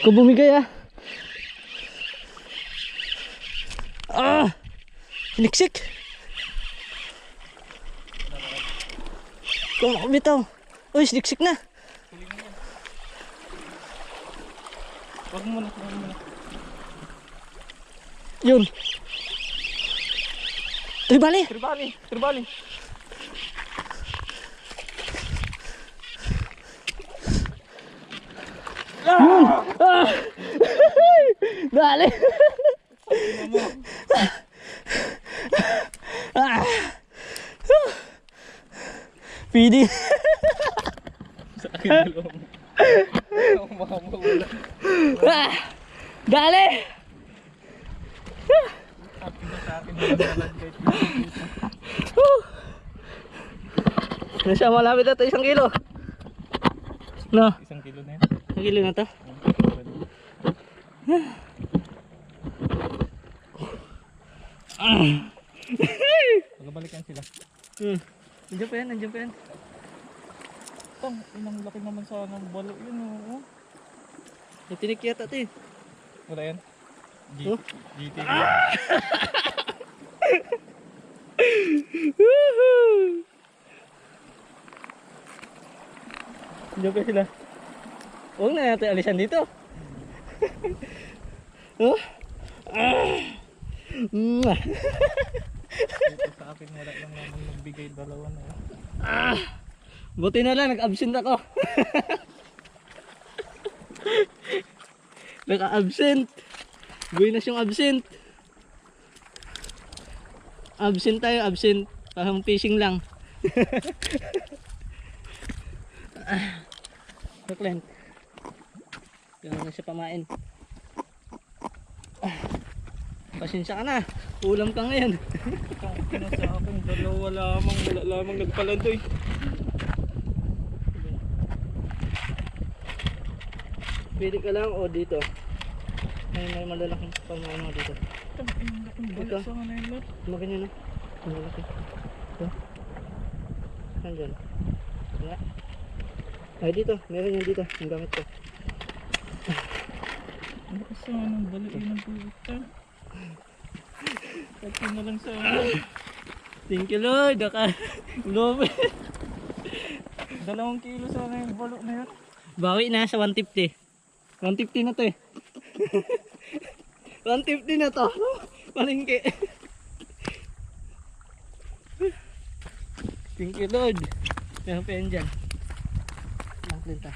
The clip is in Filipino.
Kung bumigay ah. Ah! Siniksik! Kung bitaw. Uy, siniksik na. Wag mo muna, wag mo muna. Yun. Tribali! Tribali, tribali. Yun! Ah! Dali! Ah! Feeding! Sa akin dalawa mo. Ako makamawala. Ah! Dali! Akin na sa akin dalawa kahit Nasa malapit na ito, 1 kilo. No, 1 kilo na yan. 1 kilo na to. Magabalikan sila. Nandiyan pa yan, nandiyan pa yan. Tang, inang laki naman sa ng balo yun. Oh. May tinik yata ito eh. Wala yan? Oh. GT. Nandiyan pa sila. Huwag na natin alisan dito. Oh? Dito sa akin wala lang naman nagbigay dalawa na yun. Buti na lang, nag-absent ako. Naka-absent. Buenas yung absent. Absent tayo, absent. Parang fishing lang. Brooklyn. Gano'n na siya pamain. Pasensya ka na. Ulam ka ngayon. Itong kinasa akin dalawa lamang. Wala lamang nagpalandoy. Pwede ka lang o dito. May malalaking pamain mo dito. Itong laking balik sa kanay lot. Maganyan na. Malaki. Ito. Nandyan. Wala. Ay dito. Meron yan dito. Ang gamit ko. Ano ka sa anong baliin ng puta? Kasi na lang sa akin. Thank you Lord. Love. 2 kilo sana yung balo na yan. Bawi na sa 150. 150 na to eh. 150 na to. Palengke. Thank you Lord. Meron pa yan dyan. Lang ta.